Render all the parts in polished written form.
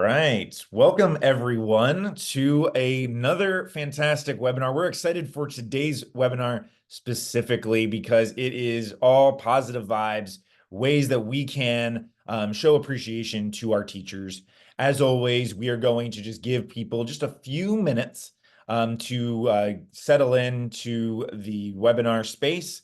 right. Welcome everyone to another fantastic webinar. We're excited for today's webinar specifically because it is all positive vibes, ways that we can show appreciation to our teachers. As always, we are going to just give people just a few minutes to settle into the webinar space.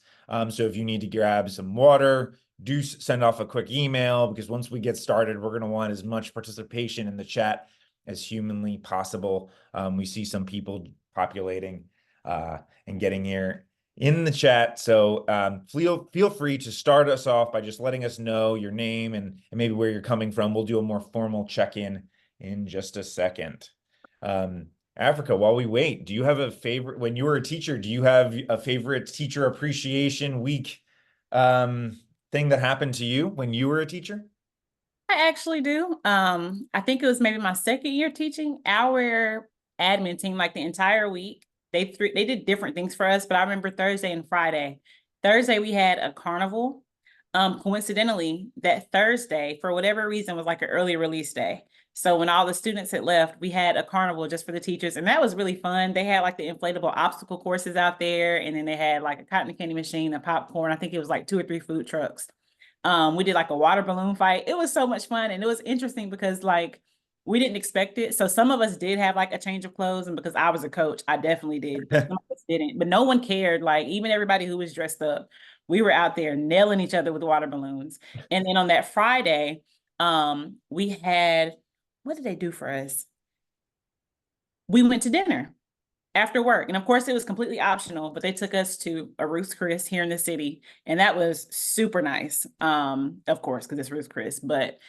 So if you need to grab some water, do send off a quick email, because once we get started, we're going to want as much participation in the chat as humanly possible. We see some people populating and getting here in the chat. So feel free to start us off by just letting us know your name and maybe where you're coming from. We'll do a more formal check-in in just a second. Africa, while we wait, do you have a favorite, when you were a teacher, do you have a favorite teacher appreciation week thing that happened to you when you were a teacher? I actually do. I think it was maybe my second year teaching. Our admin team, like the entire week, they did different things for us, but I remember Thursday and Friday. Thursday, we had a carnival. Coincidentally, that Thursday, for whatever reason, was like an early release day. So when all the students had left, we had a carnival just for the teachers, and that was really fun. They had like the inflatable obstacle courses out there, and then they had like a cotton candy machine, a popcorn. I think it was like 2 or 3 food trucks. We did like a water balloon fight. It was so much fun. And it was interesting because like we didn't expect it. So some of us did have like a change of clothes. And because I was a coach, I definitely did, but some of us didn't. But no one cared. Like even everybody who was dressed up, we were out there nailing each other with water balloons. And then on that Friday, we had, what did they do for us? We went to dinner after work. And of course, it was completely optional, but they took us to a Ruth's Chris here in the city. And that was super nice. Of course, because it's Ruth's Chris, but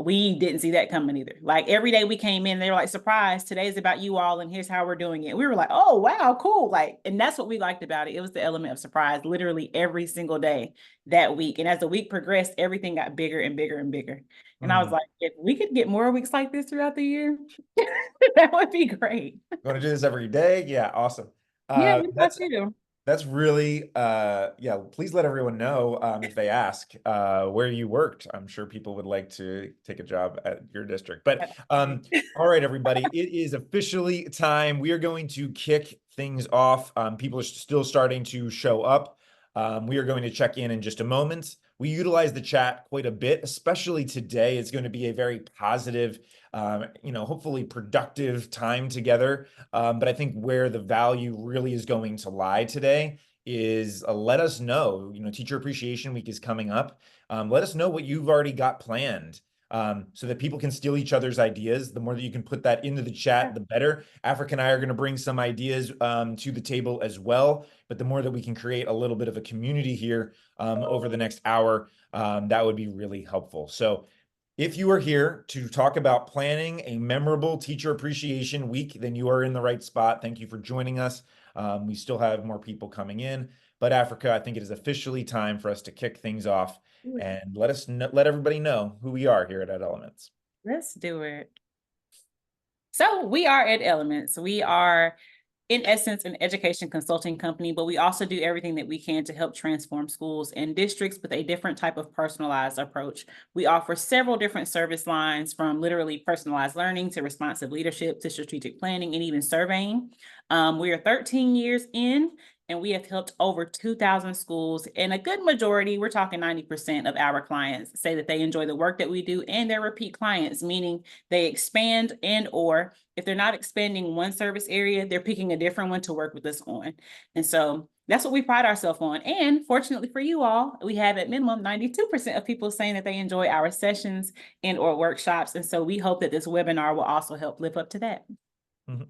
we didn't see that coming either. Like every day we came in, they were like, surprise, today's about you all, and here's how we're doing it. We were like, oh, wow, cool. Like, and that's what we liked about it. It was the element of surprise literally every single day that week. And as the week progressed, everything got bigger and bigger and bigger. And I was like, if we could get more weeks like this throughout the year, that would be great. Want to do this every day? Yeah, awesome. Yeah, Uh, what about that's you? that's really yeah. Please let everyone know if they ask where you worked. I'm sure people would like to take a job at your district. But all right, everybody, it is officially time. We are going to kick things off. People are still starting to show up. We are going to check in just a moment. We utilize the chat quite a bit, especially today. It's going to be a very positive, hopefully productive time together. But I think where the value really is going to lie today is let us know, Teacher Appreciation Week is coming up. Let us know what you've already got planned. So that people can steal each other's ideas. The more that you can put that into the chat, the better. Africa and I are going to bring some ideas to the table as well. But the more that we can create a little bit of a community here over the next hour, that would be really helpful. So if you are here to talk about planning a memorable Teacher Appreciation Week, then you are in the right spot. Thank you for joining us. We still have more people coming in, but Africa, I think it is officially time for us to kick things off and let everybody know who we are here at Elements. Let's do it. So we are at Elements. We are, in essence, an education consulting company, but we also do everything that we can to help transform schools and districts with a different type of personalized approach. We offer several different service lines, from literally personalized learning to responsive leadership to strategic planning and even surveying. We are 13 years in, and we have helped over 2,000 schools, and a good majority, we're talking 90% of our clients say that they enjoy the work that we do, and they're repeat clients, meaning they expand, and or if they're not expanding one service area, they're picking a different one to work with us on. And so that's what we pride ourselves on. And fortunately for you all, we have at minimum 92% of people saying that they enjoy our sessions and or workshops. And so we hope that this webinar will also help live up to that. Mm-hmm.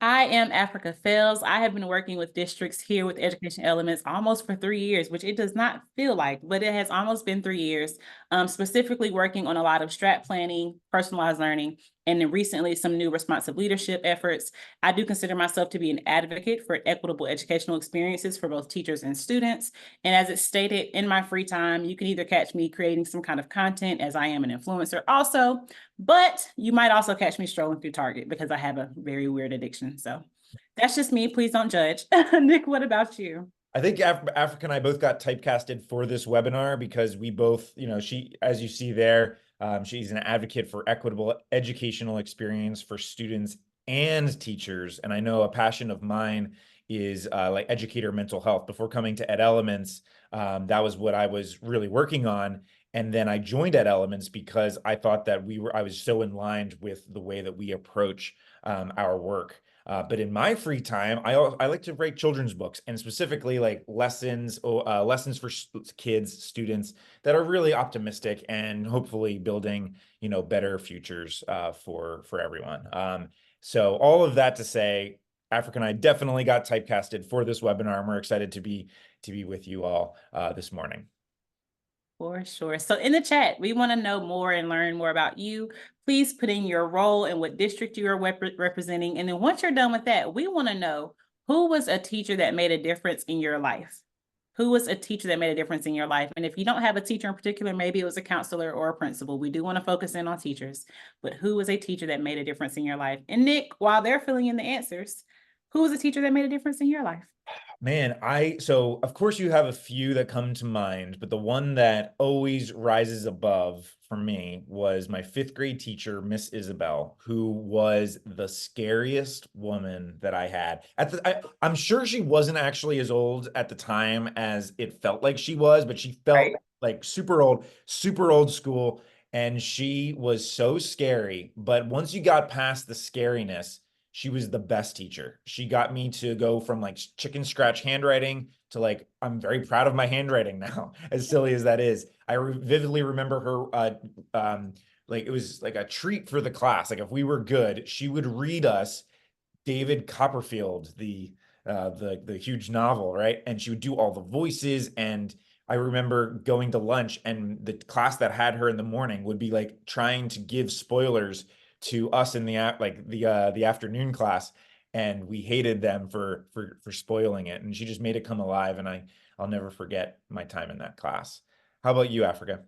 I am Africa Fells. I have been working with districts here with Education Elements almost for 3 years, which it does not feel like, but it has almost been 3 years, specifically working on a lot of strat planning, personalized learning, and then recently some new responsive leadership efforts. I do consider myself to be an advocate for equitable educational experiences for both teachers and students. And as it's stated, in my free time, you can either catch me creating some kind of content, as I am an influencer also, but you might also catch me strolling through Target because I have a very weird addiction. So that's just me. Please don't judge. Nick, what about you? I think Africa and I both got typecasted for this webinar because we both, she, as you see there, She's an advocate for equitable educational experience for students and teachers. And I know a passion of mine is like educator mental health. Before coming to Ed Elements, that was what I was really working on. And then I joined Ed Elements because I thought that I was so in line with the way that we approach our work. But in my free time, I like to write children's books, and specifically like lessons for kids, students that are really optimistic and hopefully building, better futures for everyone. So all of that to say, Africa and I definitely got typecasted for this webinar, and we're excited to be with you all this morning. For sure. So in the chat, we want to know more and learn more about you. Please put in your role and what district you are representing. And then once you're done with that, we want to know who was a teacher that made a difference in your life? Who was a teacher that made a difference in your life? And if you don't have a teacher in particular, maybe it was a counselor or a principal. We do want to focus in on teachers, but who was a teacher that made a difference in your life? And Nick, while they're filling in the answers, who was a teacher that made a difference in your life? Man, so of course you have a few that come to mind, but the one that always rises above for me was my fifth grade teacher, Miss Isabel, who was the scariest woman that I had. I'm sure she wasn't actually as old at the time as it felt like she was, but she Right. felt like super old school, and she was so scary. But once you got past the scariness, she was the best teacher. She got me to go from like chicken scratch handwriting to like, I'm very proud of my handwriting now, as silly as that is. I vividly remember her, like it was like a treat for the class. Like if we were good, she would read us David Copperfield, the huge novel, right? And she would do all the voices. And I remember going to lunch, and the class that had her in the morning would be like trying to give spoilers to us in the afternoon class, and we hated them for spoiling it. And she just made it come alive, and I'll never forget my time in that class. How about you, Africa?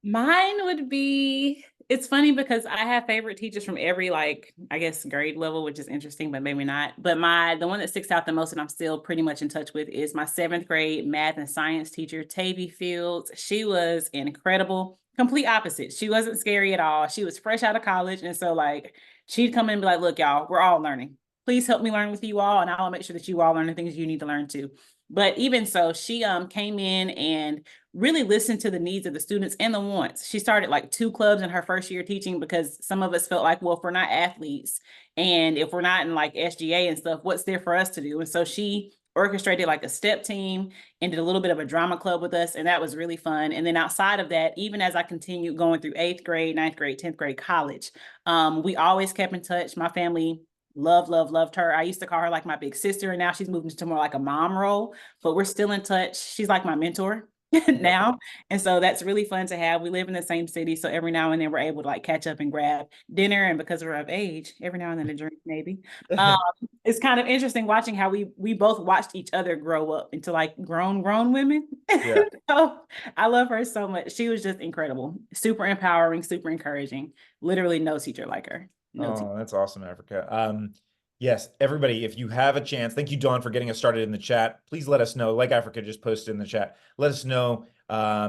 Mine would be, it's funny because I have favorite teachers from every, like, I guess grade level, which is interesting, but maybe not. But the one that sticks out the most and I'm still pretty much in touch with is my seventh grade math and science teacher, Tavy Fields. She was incredible, complete opposite. She wasn't scary at all. She was fresh out of college. And so like, she'd come in and be like, look, y'all, we're all learning. Please help me learn with you all. And I'll make sure that you all learn the things you need to learn too. But even so, she came in and really listened to the needs of the students and the wants. She started like 2 clubs in her first year teaching because some of us felt like, well, if we're not athletes and if we're not in like SGA and stuff, what's there for us to do? And so she orchestrated like a step team and did a little bit of a drama club with us. And that was really fun. And then outside of that, even as I continued going through 8th grade, 9th grade, 10th grade, college, we always kept in touch. My family loved her. I used to call her like my big sister, and now she's moved into more like a mom role, but we're still in touch. She's like my mentor now. And so that's really fun to have. We live in the same city. So every now and then we're able to like catch up and grab dinner. And because we're of age, every now and then a drink, maybe. Um, it's kind of interesting watching how we both watched each other grow up into like grown women. Yeah. So I love her so much. She was just incredible, super empowering, super encouraging. Literally no teacher like her. No teacher. Oh, that's awesome, Africa. Yes, everybody, if you have a chance, thank you, Dawn, for getting us started in the chat. Please let us know, like Africa just posted in the chat, let us know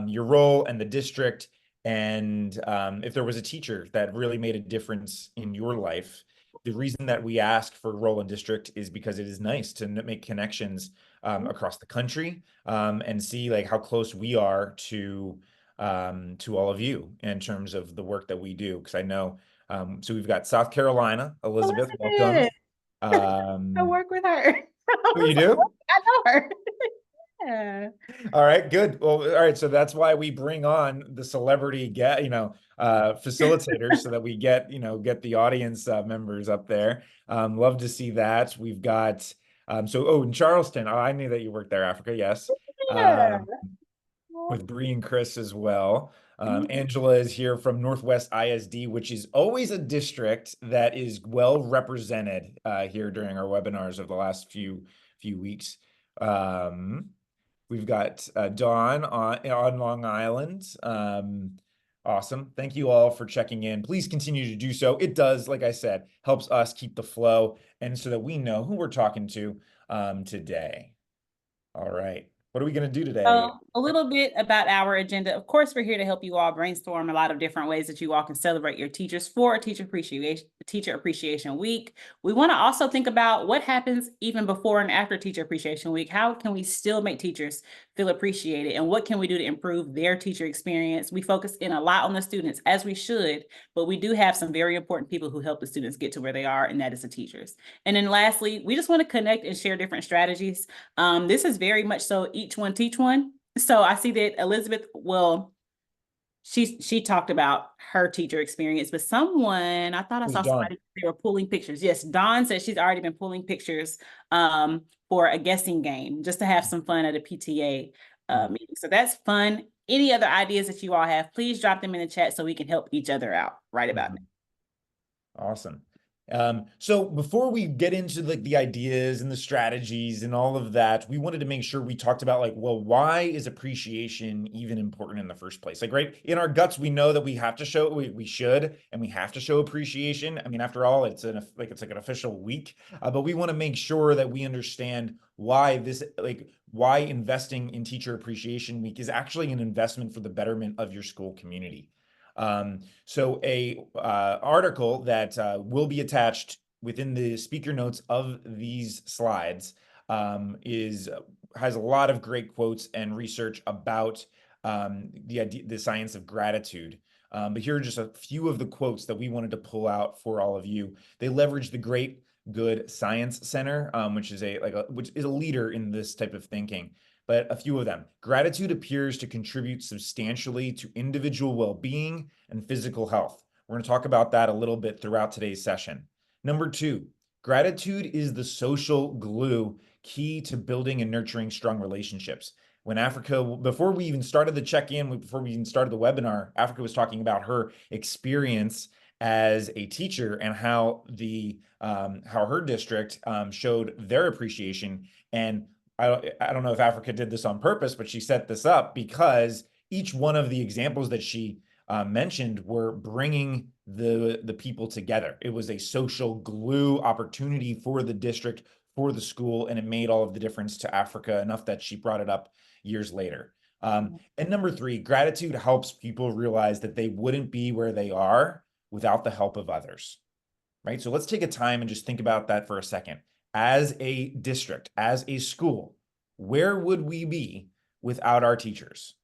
your role and the district, and if there was a teacher that really made a difference in your life. The reason that we ask for role and district is because it is nice to make connections across the country, and see like how close we are to all of you in terms of the work that we do. Because I know, so we've got South Carolina, Elizabeth, welcome. Elizabeth, I Um, work with her. who you do? I know her. Yeah. All right, good. Well, all right. So that's why we bring on the celebrity facilitators so that we get the audience members up there. Love to see that. We've got, in Charleston. Oh, I knew that you worked there, Africa. Yes. Yeah. With Bree and Chris as well. Angela is here from Northwest ISD, which is always a district that is well represented here during our webinars of the last few weeks. We've got Dawn on Long Island. Awesome. Thank you all for checking in. Please continue to do so. It does, like I said, helps us keep the flow and so that we know who we're talking to today. All right. What are we going to do today? So a little bit about our agenda. Of course, we're here to help you all brainstorm a lot of different ways that you all can celebrate your teachers for Teacher Appreciation Week. We want to also think about what happens even before and after Teacher Appreciation Week. How can we still make teachers feel appreciated, and what can we do to improve their teacher experience? We focus in a lot on the students, as we should, but we do have some very important people who help the students get to where they are, and that is the teachers. And then lastly, we just want to connect and share different strategies. This is very much so each one teach one. So I see that Elizabeth, well, she talked about her teacher experience, but someone, I thought I It was saw Dawn. somebody, they were pulling pictures. Yes, Dawn said she's already been pulling pictures for a guessing game, just to have some fun at a PTA meeting. So that's fun. Any other ideas that you all have, please drop them in the chat so we can help each other out right about now. Awesome. So before we get into like the ideas and the strategies and all of that, we wanted to make sure we talked about like, well, why is appreciation even important in the first place? Like, right, in our guts, we know that we have to show, we should, and we have to show appreciation. I mean, after all, it's like an official week, but we want to make sure that we understand why this, like, why investing in Teacher Appreciation Week is actually an investment for the betterment of your school community. So a article that will be attached within the speaker notes of these slides is has a lot of great quotes and research about the science of gratitude. But here are just a few of the quotes that we wanted to pull out for all of you. They leverage the Great Good Science Center, which is a leader in this type of thinking. But a few of them. Gratitude appears to contribute substantially to individual well-being and physical health. We're going to talk about that a little bit throughout today's session. Number two, gratitude is the social glue key to building and nurturing strong relationships. When Africa, before we even started the check-in, before we even started the webinar, Africa was talking about her experience as a teacher and how her district showed their appreciation. And I don't know if Africa did this on purpose, but she set this up because each one of the examples that she mentioned were bringing the people together. It was a social glue opportunity for the district, for the school, and it made all of the difference to Africa enough that she brought it up years later. And number three, gratitude helps people realize that they wouldn't be where they are without the help of others, right? So let's take a time and just think about that for a second. As a district, as a school, where would we be without our teachers?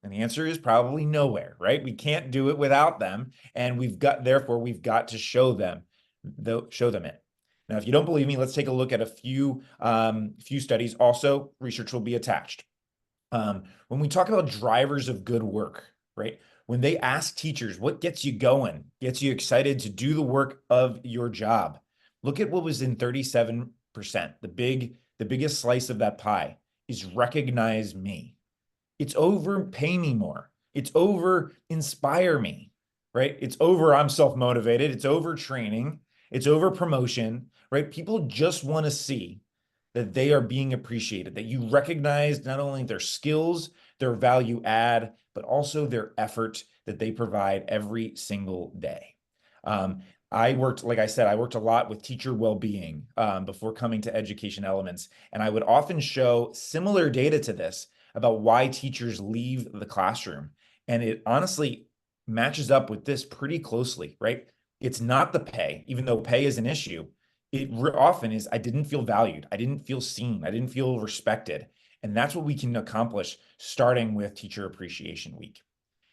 And the answer is probably nowhere, right? We can't do it without them. And therefore, we've got to show them it. Now, if you don't believe me, let's take a look at a few studies. Also, research will be attached. When we talk about drivers of good work, right? When they ask teachers, what gets you going, gets you excited to do the work of your job? Look at what was in 37%. The biggest slice of that pie is recognize me. It's over pay me more. It's over inspire me, right? It's over I'm self-motivated. It's over training. It's over promotion, right? People just want to see that they are being appreciated, that you recognize not only their skills, their value add, but also their effort that they provide every single day. Like I said, I worked a lot with teacher well-being before coming to Education Elements, and I would often show similar data to this about why teachers leave the classroom. And it honestly matches up with this pretty closely, right? It's not the pay, even though pay is an issue. It often is, I didn't feel valued. I didn't feel seen. I didn't feel respected. And that's what we can accomplish starting with Teacher Appreciation Week.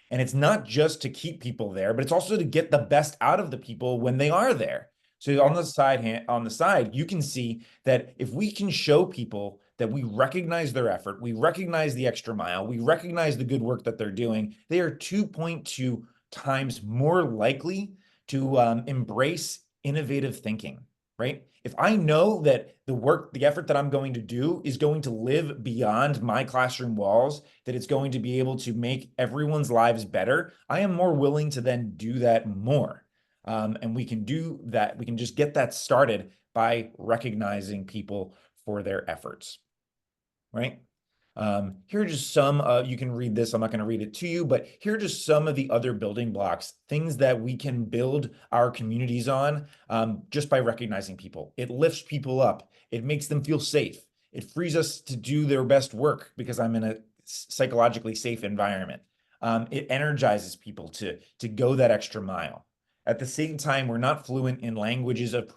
And it's not just to keep people there, but it's also to get the best out of the people when they are there. So on the side, you can see that if we can show people that we recognize their effort, we recognize the extra mile, we recognize the good work that they're doing, they are 2.2 times more likely to embrace innovative thinking, right? If I know that the effort that I'm going to do is going to live beyond my classroom walls, that it's going to be able to make everyone's lives better, I am more willing to then do that more. And we can do that. We can just get that started by recognizing people for their efforts, right? Here are just some, you can read this, I'm not going to read it to you, but here are just some of the other building blocks, things that we can build our communities on just by recognizing people. It lifts people up. It makes them feel safe. It frees us to do their best work because I'm in a psychologically safe environment. It energizes people to go that extra mile. At the same time, we're not fluent in languages of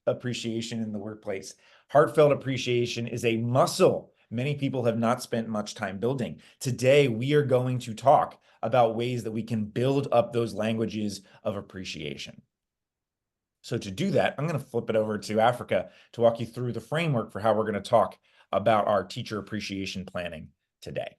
appreciation in the workplace. Heartfelt appreciation is a muscle many people have not spent much time building. Today, we are going to talk about ways that we can build up those languages of appreciation. So to do that, I'm going to flip it over to Africa to walk you through the framework for how we're going to talk about our teacher appreciation planning today.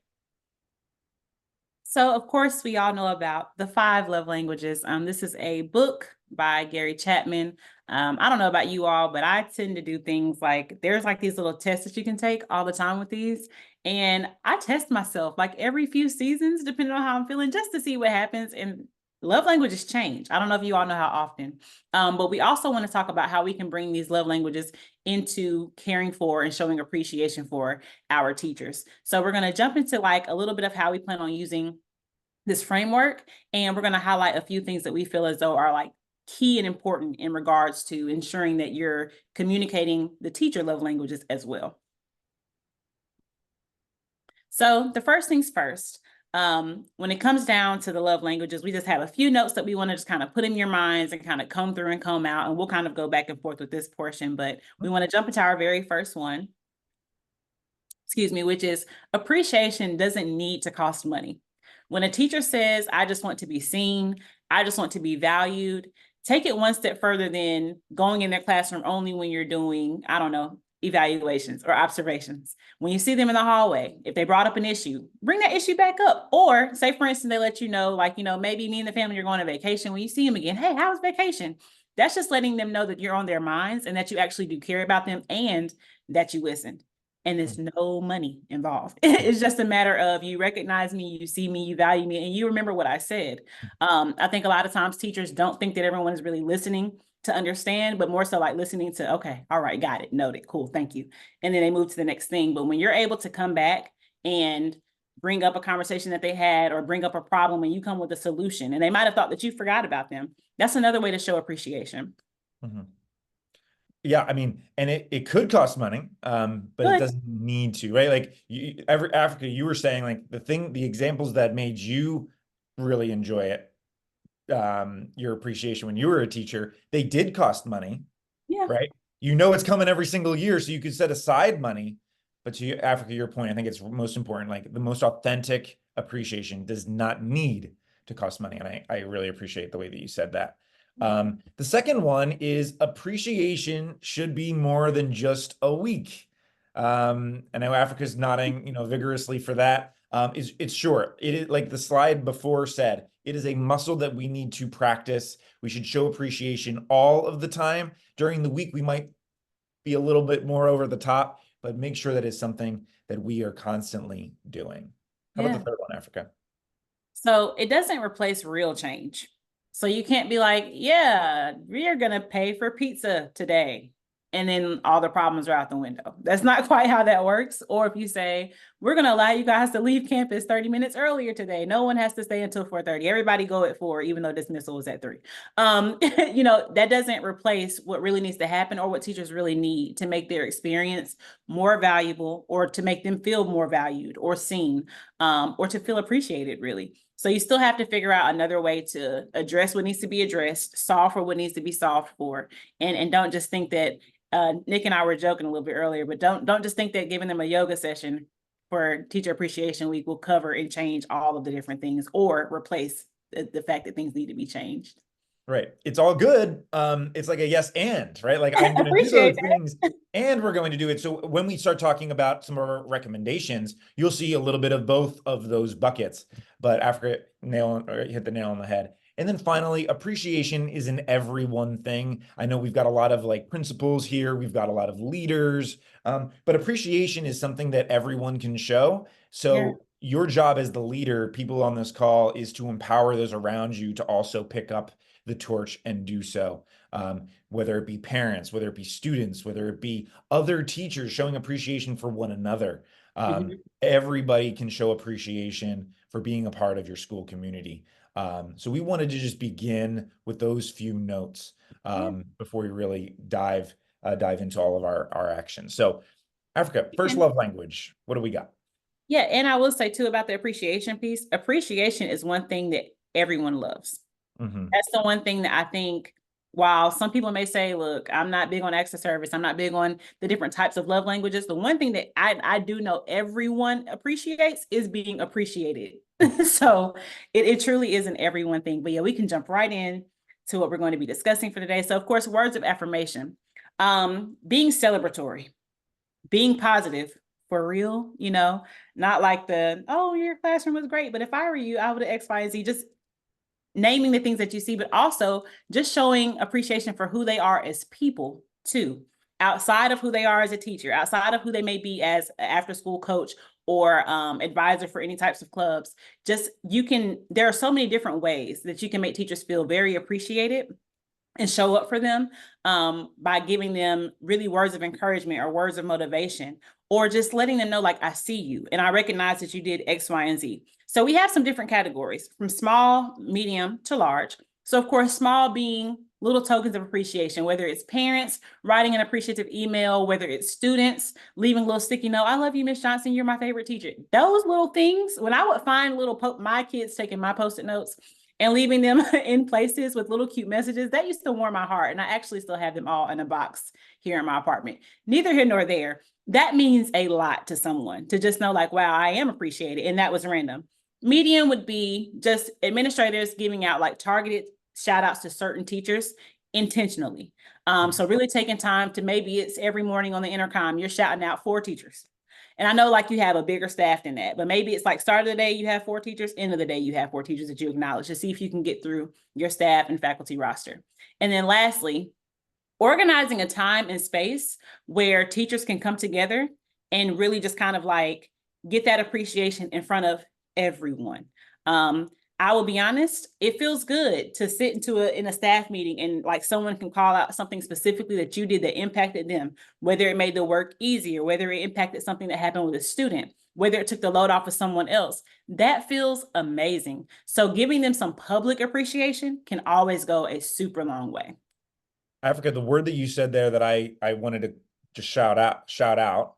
So, of course, we all know about the 5 love languages. This is a book by Gary Chapman. I don't know about you all, but I tend to do things like there's like these little tests that you can take all the time with these. And I test myself like every few seasons, depending on how I'm feeling, just to see what happens. And love languages change. I don't know if you all know how often, but we also want to talk about how we can bring these love languages into caring for and showing appreciation for our teachers. So we're going to jump into like a little bit of how we plan on using this framework, and we're going to highlight a few things that we feel as though are like key and important in regards to ensuring that you're communicating the teacher love languages as well. So the first things first, when it comes down to the love languages, we just have a few notes that we want to just kind of put in your minds and kind of come through and come out, and we'll kind of go back and forth with this portion, but we want to jump into our very first one, which is appreciation doesn't need to cost money. When a teacher says, I just want to be seen, I just want to be valued, take it one step further than going in their classroom only when you're doing, I don't know, evaluations or observations. When you see them in the hallway, if they brought up an issue, bring that issue back up. Or say, for instance, they let you know, like, maybe me and the family are going on vacation. When you see them again, hey, how was vacation? That's just letting them know that you're on their minds and that you actually do care about them and that you listened. And there's no money involved. It's just a matter of you recognize me, you see me, you value me, and you remember what I said. I think a lot of times teachers don't think that everyone is really listening to understand, but more so like listening to, okay, all right, got it, noted, cool, thank you. And then they move to the next thing. But when you're able to come back and bring up a conversation that they had or bring up a problem and you come with a solution, and they might have thought that you forgot about them, that's another way to show appreciation. Mm-hmm. Yeah, I mean, and it could cost money, but it doesn't need to, right? Like Africa, you were saying like the examples that made you really enjoy it, your appreciation when you were a teacher, they did cost money, Yeah. right? You know it's coming every single year, so you could set aside money. But to Africa, your point, I think it's most important. Like the most authentic appreciation does not need to cost money, and I really appreciate the way that you said that. The second one is appreciation should be more than just a week. I know Africa's nodding, vigorously for that. It's short. It is like the slide before said, it is a muscle that we need to practice. We should show appreciation all of the time. During the week, we might be a little bit more over the top, but make sure that it's something that we are constantly doing. How about Yeah. the third one, Africa? So it doesn't replace real change. So you can't be like, yeah, we are going to pay for pizza today. And then all the problems are out the window. That's not quite how that works. Or if you say, we're going to allow you guys to leave campus 30 minutes earlier today. No one has to stay until 4:30. Everybody go at 4, even though dismissal was at 3. That doesn't replace what really needs to happen or what teachers really need to make their experience more valuable or to make them feel more valued or seen, or to feel appreciated, really. So you still have to figure out another way to address what needs to be addressed, solve for what needs to be solved for, and don't just think that Nick and I were joking a little bit earlier, but don't just think that giving them a yoga session for Teacher Appreciation Week will cover and change all of the different things or replace the fact that things need to be changed. Right. It's all good. It's like a yes and, right? Like I'm going to do Appreciate those things and we're going to do it. So when we start talking about some of our recommendations, you'll see a little bit of both of those buckets. But Africa hit the nail on the head. And then finally, appreciation is an everyone thing. I know we've got a lot of like principals here. We've got a lot of leaders, but appreciation is something that everyone can show. Yeah. So your job as the leader, people on this call, is to empower those around you to also pick up the torch and do so. Whether it be parents, whether it be students, whether it be other teachers showing appreciation for one another. Everybody can show appreciation for being a part of your school community. So we wanted to just begin with those few notes before we really dive into all of our actions. So Africa, first And love language. What do we got? yeah, and I will say too about the appreciation piece. Appreciation is one thing that everyone loves. Hmm. That's the one thing that I think, while some people may say, look, I'm not big on acts of service, I'm not big on the different types of love languages. The one thing that I do know everyone appreciates is being appreciated. So it truly is an everyone thing. But yeah, we can jump right in to what we're going to be discussing for today. So, of course, words of affirmation, being celebratory, being positive for real, not like oh, your classroom was great, but if I were you, I would have X, Y, and Z. Just naming the things that you see, but also just showing appreciation for who they are as people too, outside of who they are as a teacher, outside of who they may be as an after school coach or advisor for any types of clubs. Just there are so many different ways that you can make teachers feel very appreciated and show up for them, by giving them really words of encouragement or words of motivation, or just letting them know, like, I see you and I recognize that you did X, Y, and Z. So we have some different categories from small, medium to large. So, of course, small being little tokens of appreciation, whether it's parents writing an appreciative email, whether it's students leaving a little sticky note, I love you, Miss Johnson, you're my favorite teacher. Those little things, when I would find my kids taking my post-it notes and leaving them in places with little cute messages, that used to warm my heart. And I actually still have them all in a box here in my apartment. Neither here nor there. That means a lot to someone to just know, like, wow, I am appreciated. And that was random. Medium would be just administrators giving out like targeted shout outs to certain teachers intentionally. So really taking time to, maybe it's every morning on the intercom, you're shouting out 4 teachers. And I know, like, you have a bigger staff than that, but maybe it's like start of the day, you have 4 teachers, end of the day, you have 4 teachers that you acknowledge to see if you can get through your staff and faculty roster. And then lastly, organizing a time and space where teachers can come together and really just kind of like get that appreciation in front of everyone. I will be honest, it feels good to sit in a staff meeting and like someone can call out something specifically that you did that impacted them, whether it made the work easier, whether it impacted something that happened with a student, whether it took the load off of someone else. That feels amazing. So giving them some public appreciation can always go a super long way. Africa, the word that you said there that I wanted to just shout out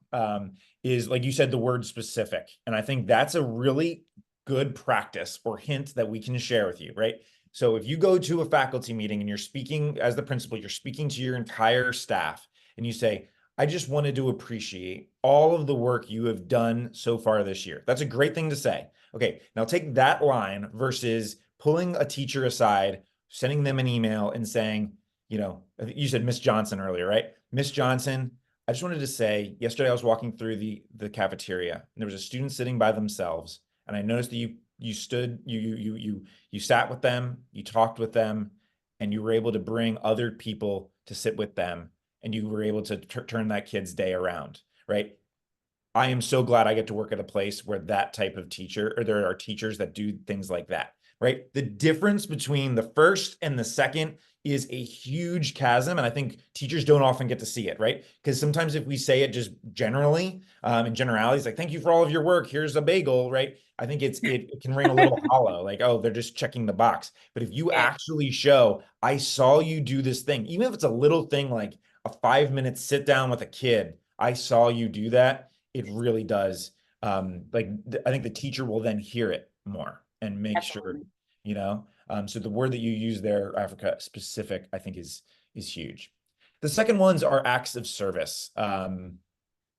is, like you said, the word specific. And I think that's a really good practice or hint that we can share with you, right? So if you go to a faculty meeting and you're speaking as the principal, you're speaking to your entire staff and you say, I just wanted to appreciate all of the work you have done so far this year. That's a great thing to say. Okay, now take that line versus pulling a teacher aside, sending them an email and saying, I think you said Miss Johnson earlier, right? Miss Johnson, I just wanted to say, yesterday I was walking through the cafeteria and there was a student sitting by themselves, and I noticed that you sat with them, you talked with them, and you were able to bring other people to sit with them, and you were able to turn that kid's day around, right? I am so glad I get to work at a place where that type of teacher, or there are teachers that do things like that, right? The difference between the first and the second is a huge chasm. And I think teachers don't often get to see it, right? Because sometimes if we say it just generally, in generalities, like, thank you for all of your work, here's a bagel, right? I think it can ring a little hollow, like, oh, they're just checking the box. But if you Yeah, actually show, I saw you do this thing, even if it's a little thing like a 5 minute sit down with a kid, I saw you do that, it really does. I think the teacher will then hear it more and make sure, absolutely. so the word that you use there, Africa specific, I think is huge. The second ones are acts of service.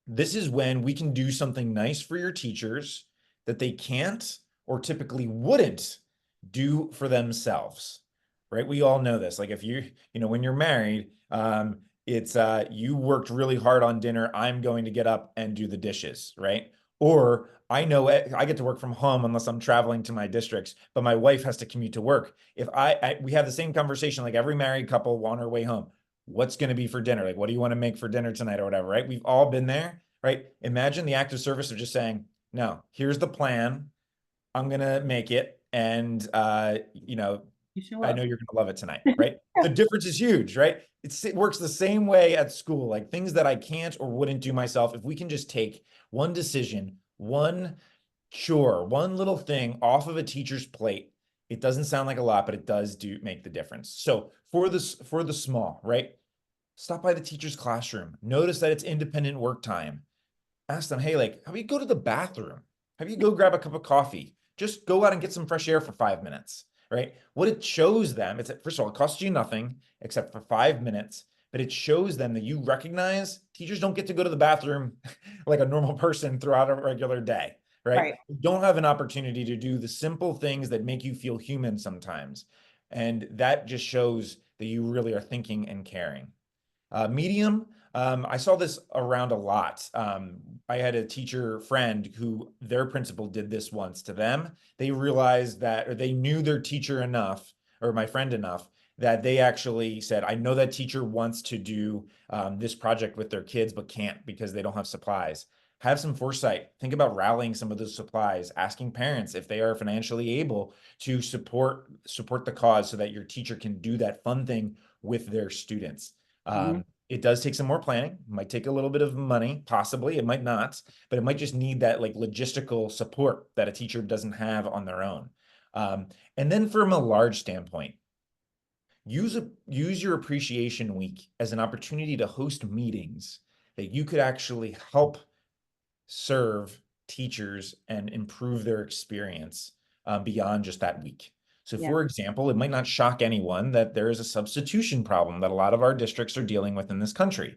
This is when we can do something nice for your teachers that they can't or typically wouldn't do for themselves, right? We all know this. Like, if when you're married, it's you worked really hard on dinner, I'm going to get up and do the dishes, right? Or I know I get to work from home unless I'm traveling to my districts, but my wife has to commute to work. If we have the same conversation, like every married couple on our way home, what's going to be for dinner? Like, what do you want to make for dinner tonight or whatever, right? We've all been there, right? Imagine the act of service of just saying, no, here's the plan. I'm going to make it. And, You show I know up. you're going to love it tonight, right? The difference is huge, right? It works the same way at school, like things that I can't or wouldn't do myself. If we can just take one decision, one chore, one little thing off of a teacher's plate, it doesn't sound like a lot, but it does make the difference. So for the small, right? Stop by the teacher's classroom. Notice that it's independent work time. ask them, hey, like, how about you go to the bathroom? Have you go grab a cup of coffee? Just go out and get some fresh air for 5 minutes, right? What it shows them, it's first of all, it costs you nothing except for 5 minutes, but it shows them that you recognize teachers don't get to go to the bathroom like a normal person throughout a regular day, right? Right. You don't have an opportunity to do the simple things that make you feel human sometimes. And that just shows that you really are thinking and caring. Medium, I saw this around a lot. I had a teacher friend who their principal did this once to them. They realized that, or they knew their teacher enough, or my friend enough, that they actually said, I know that teacher wants to do this project with their kids, but can't because they don't have supplies. Have some foresight. Think about rallying some of those supplies, asking parents if they are financially able to support the cause so that your teacher can do that fun thing with their students. Mhm. It does take some more planning. It might take a little bit of money, possibly. It might not, but it might just need that like logistical support that a teacher doesn't have on their own. And then from a large standpoint, use your appreciation week as an opportunity to host meetings that you could actually help serve teachers and improve their experience beyond just that week. So, Yeah. for example, it might not shock anyone that there is a substitution problem that a lot of our districts are dealing with in this country.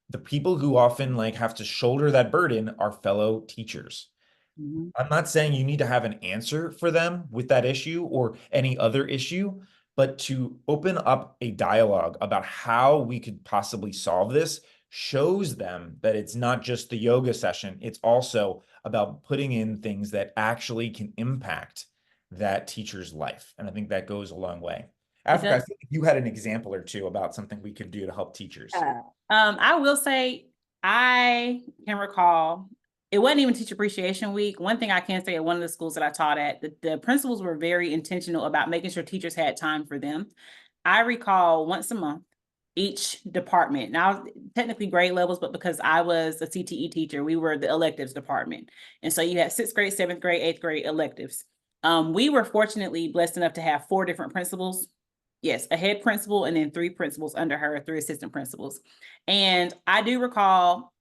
The people who often like have to shoulder that burden are fellow teachers. Mhm. I'm not saying you need to have an answer for them with that issue or any other issue, but to open up a dialogue about how we could possibly solve this shows them that it's not just the yoga session, it's also about putting in things that actually can impact that teacher's life. And I think that goes a long way. It Africa, I does. think you had an example or two about something we could do to help teachers. I will say I can recall it wasn't even Teacher Appreciation Week. One thing I can say at one of the schools that I taught at, the principals were very intentional about making sure teachers had time for them. I recall once a month, each department. Now, technically grade levels, but because I was a CTE teacher, we were the electives department. And so you had sixth grade, seventh grade, eighth grade electives. We were fortunately blessed enough to have 4 different principals. Yes, a head principal and then 3 principals under her, 3 assistant principals. And I do recall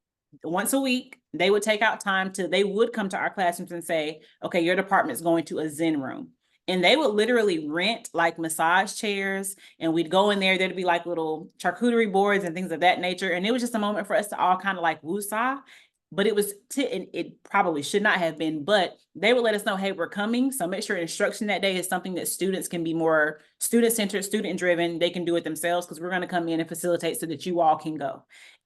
once a week, they would take out time they would come to our classrooms and say, okay, your department's going to a Zen room. And they would literally rent like massage chairs and we'd go in there. There'd be like little charcuterie boards and things of that nature. And it was just a moment for us to all kind of like woosah. But it probably should not have been, but they would let us know, hey, we're coming. So make sure instruction that day is something that students can be more student-centered, student-driven. They can do it themselves because we're going to come in and facilitate so that you all can go.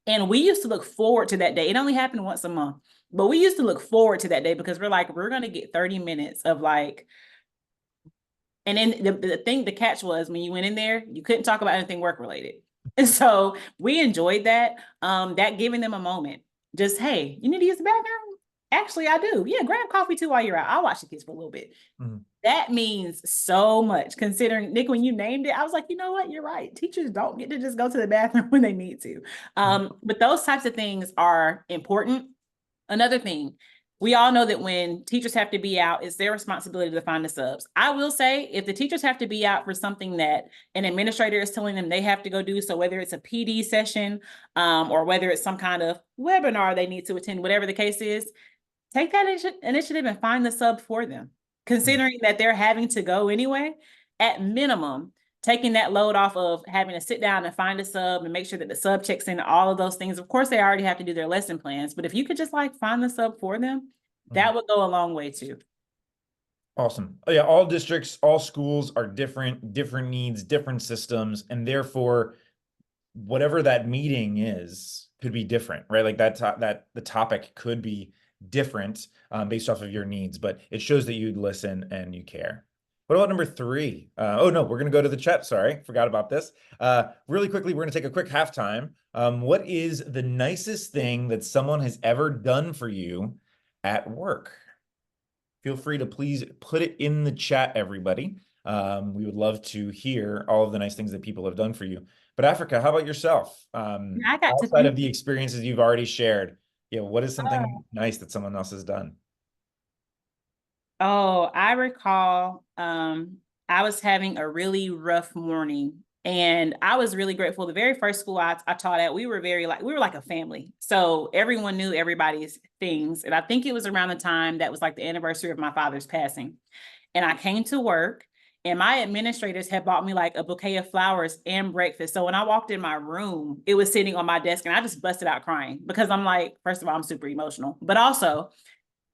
And we used to look forward to that day. It only happened once a month, but we used to look forward to that day because we're like, we're going to get 30 minutes of like, and then the catch was when you went in there, you couldn't talk about anything work related. And so we enjoyed that, that giving them a moment. Just, hey, you need to use the bathroom? Actually, I do. Yeah, grab coffee too while you're out. I'll watch the kids for a little bit. Mhm. That means so much considering, Nick, when you named it, I was like, you know what? You're right. Teachers don't get to just go to the bathroom when they need to. But those types of things are important. Another thing, we all know that when teachers have to be out, it's their responsibility to find the subs. I will say, if the teachers have to be out for something that an administrator is telling them they have to go do, so whether it's a PD session or whether it's some kind of webinar they need to attend, whatever the case is, take that initiative and find the sub for them. Considering that they're having to go anyway, at minimum, taking that load off of having to sit down and find a sub and make sure that the sub checks in all of those things. Of course, they already have to do their lesson plans, but if you could just like find the sub for them, Mhm. that would go a long way too. Awesome. Oh, yeah, all districts, all schools are different needs, different systems, and therefore whatever that meeting is could be different, right? Like that the topic could be different based off of your needs, but it shows that you'd listen and you care. What about number three? Oh no, we're gonna go to the chat. Sorry, forgot about this. Really quickly, we're gonna take a quick halftime. What is the nicest thing that someone has ever done for you at work? Feel free to please put it in the chat, everybody. We would love to hear all of the nice things that people have done for you. But Africa, how about yourself? I got to Outside think. of the experiences you've already shared, what is something nice that someone else has done? Oh, I recall I was having a really rough morning And I was really grateful. The very first school I taught at, we were like a family. So everyone knew everybody's things. And I think it was around the time that was like the anniversary of my father's passing. And I came to work and my administrators had bought me like a bouquet of flowers and breakfast. So when I walked in my room, it was sitting on my desk and I just busted out crying because I'm like, first of all, I'm super emotional, but also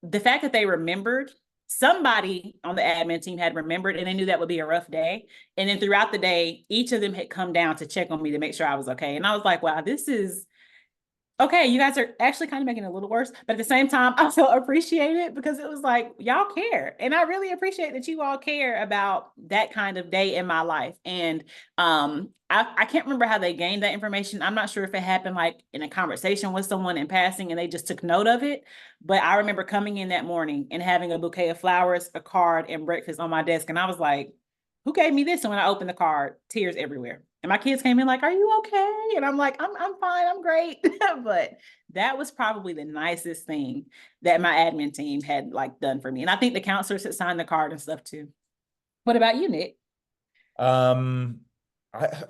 the fact that they remembered, somebody on the admin team had remembered and they knew that would be a rough day. And then throughout the day, each of them had come down to check on me to make sure I was okay. And I was like, wow, this is okay, you guys are actually kind of making it a little worse, but at the same time, I felt appreciated because it was like, y'all care. And I really appreciate that you all care about that kind of day in my life. And I can't remember how they gained that information. I'm not sure if it happened like in a conversation with someone in passing and they just took note of it. But I remember coming in that morning and having a bouquet of flowers, a card, and breakfast on my desk. And I was like, who gave me this? And when I opened the card, tears everywhere. And my kids came in like, are you okay? And I'm like, I'm fine, I'm great. But that was probably the nicest thing that my admin team had like done for me. And I think the counselors had signed the card and stuff too. What about you, Nick? Um,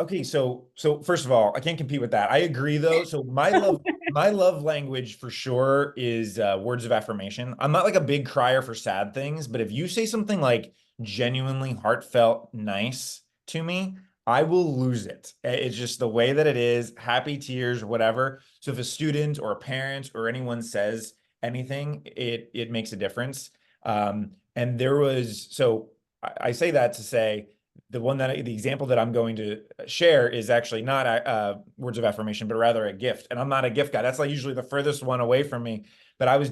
okay, so first of all, I can't compete with that. I agree though. So my love language for sure is words of affirmation. I'm not like a big crier for sad things, but if you say something like genuinely heartfelt nice to me, I will lose it. It's just the way that it is, happy tears, whatever. So if a student or a parent or anyone says anything, it makes a difference. And there was so I say that to say the example that I'm going to share is actually not words of affirmation, but rather a gift. And I'm not a gift guy. That's like usually the furthest one away from me. But I was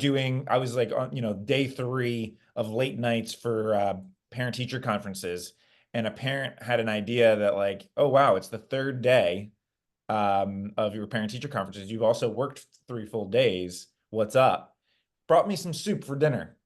like on, day 3 of late nights for parent teacher conferences. And a parent had an idea that like, oh, wow, it's the 3rd day of your parent teacher conferences. You've also worked 3 full days. What's up? Brought me some soup for dinner.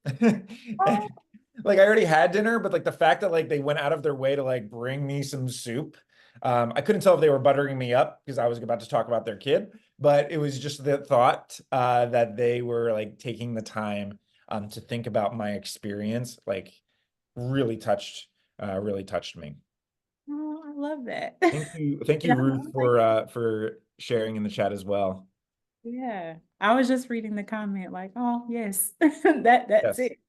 Like I already had dinner, but like the fact that like they went out of their way to like bring me some soup. I couldn't tell if they were buttering me up because I was about to talk about their kid, but it was just the thought that they were like taking the time to think about my experience, like really really touched me. Oh, I love that. Thank Yeah, you, Ruth, for sharing in the chat as well. yeah. I was just reading the comment like, oh yes, that's Yes. it.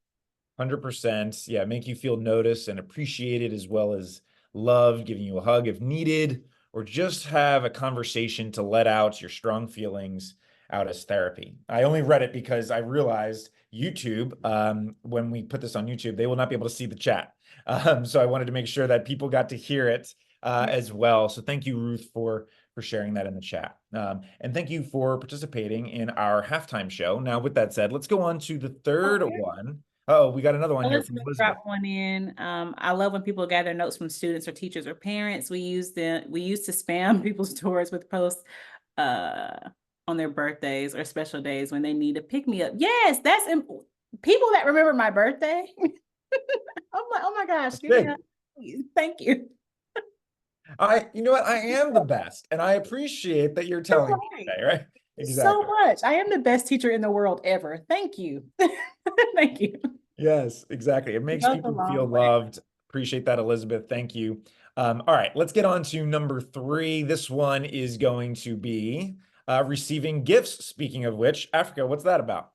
100%. Yeah, make you feel noticed and appreciated as well as loved, giving you a hug if needed, or just have a conversation to let out your strong feelings out as therapy. I only read it because I realized YouTube, when we put this on YouTube, they will not be able to see the chat. So I wanted to make sure that people got to hear it as well. So thank you, Ruth, for sharing that in the chat. And thank you for participating in our halftime show. Now, with that said, let's go on to the third Okay. one. Oh, we got another one here from Elizabeth Elizabeth. dropped one in. I love when people gather notes from students or teachers or parents. We used to spam people's doors with posts uh on their birthdays or special days when they need a pick me up. Yes, people that remember my birthday. Oh my gosh, That's give me big. a please. Thank you. You know what? I am the best, and I appreciate that you're You're telling me right. today, right? So Exactly. much. I am the best teacher in the world ever. Thank you. Thank you. Yes, exactly. It It makes goes a people feel long way. loved. Appreciate that, Elizabeth. Thank you. All right, let's get on to number 3. This one is going to be receiving gifts. Speaking of which, Africa, what's that about?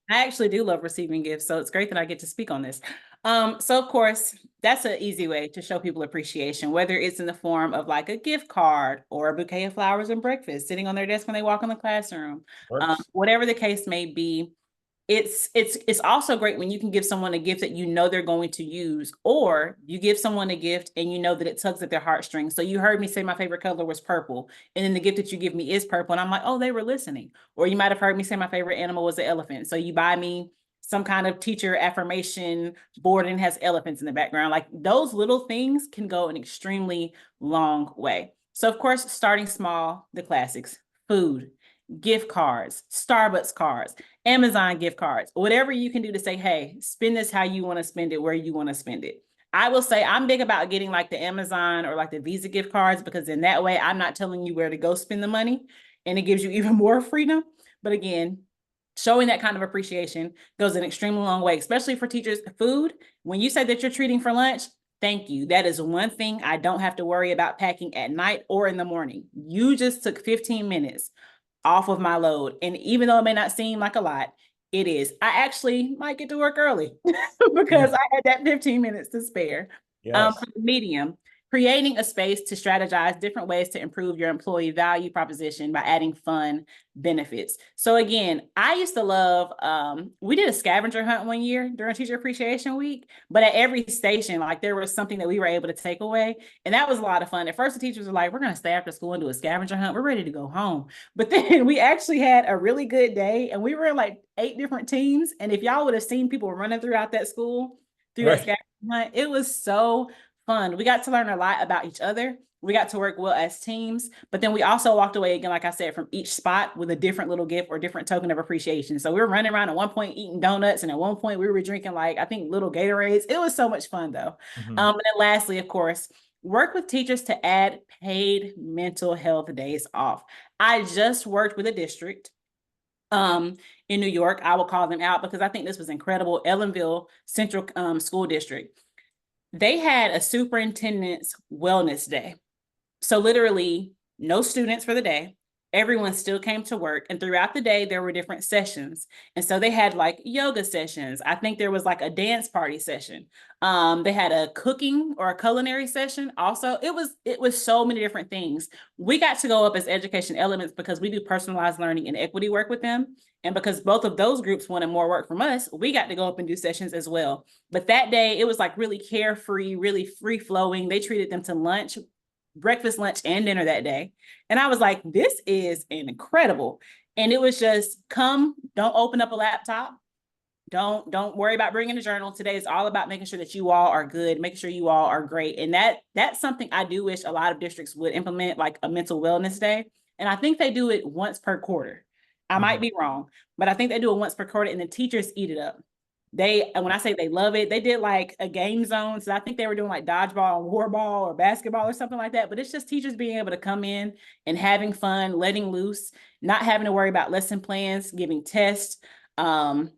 I actually do love receiving gifts, so it's great that I get to speak on this. So of course, that's an easy way to show people appreciation, whether it's in the form of like a gift card or a bouquet of flowers and breakfast sitting on their desk when they walk in the classroom. Works. Whatever the case may be, it's also great when you can give someone a gift that you know they're going to use, or you give someone a gift and you know that it tugs at their heartstrings. So you heard me say my favorite color was purple, and then the gift that you give me is purple, and I'm like, oh, they were listening. Or you might have heard me say my favorite animal was the elephant, so you buy me some kind of teacher affirmation board and has elephants in the background. Like those little things can go an extremely long way. So of course, starting small, the classics: food, gift cards, Starbucks cards, Amazon gift cards, whatever you can do to say, hey, spend this how you want to spend it, where you want to spend it. I will say I'm big about getting like the Amazon or like the Visa gift cards, because in that way, I'm not telling you where to go spend the money and it gives you even more freedom. But again, showing that kind of appreciation goes an extremely long way, especially for teachers. Food, when you say that you're treating for lunch, Thank you. That is one thing I don't have to worry about packing at night or in the morning. You just took 15 minutes off of my load. And even though it may not seem like a lot, it is. I actually might get to work early because I had that 15 minutes to spare. Yes. For the medium, creating a space to strategize different ways to improve your employee value proposition by adding fun benefits. So again, I used to love, we did a scavenger hunt one year during Teacher Appreciation Week, but at every station, like there was something that we were able to take away. And that was a lot of fun. At first, the teachers were like, we're going to stay after school and do a scavenger hunt. We're ready to go home. But then we actually had a really good day and we were in like 8 different teams. And if y'all would have seen people running throughout that school through that Right. scavenger hunt, it was so fun. We got to learn a lot about each other. We got to work well as teams, but then we also walked away again, like I said, from each spot with a different little gift or different token of appreciation. So we were running around at one point eating donuts, and at one point we were drinking like I think little Gatorades. It was so much fun though. Mhm. And then lastly, of course, work with teachers to add paid mental health days off. I just worked with a district in New York. I will call them out because I think this was incredible. Ellenville Central School District. They had a superintendent's wellness day. So literally no students for the day. Everyone still came to work. And throughout the day, there were different sessions. And so they had like yoga sessions. I think there was like a dance party session. They had a cooking or a culinary session. Also, it was so many different things. We got to go up as education elements because we do personalized learning and equity work with them. And because both of those groups wanted more work from us, we got to go up and do sessions as well. But that day, it was like really carefree, really free flowing. They treated them to lunch, breakfast, lunch, and dinner that day. And I was like, this is incredible. And it was just come, don't open up a laptop. Don't worry about bringing a journal. Today is all about making sure that you all are good, making sure you all are great. And that's something I do wish a lot of districts would implement, like a mental wellness day. And I think they do it once per quarter. I might Mhm. be wrong, but I think they do it once per quarter and the teachers eat it up. When I say they love it, they did like a game zone. So I think they were doing like dodgeball and war ball or basketball or something like that. But it's just teachers being able to come in and having fun, letting loose, not having to worry about lesson plans, giving tests. I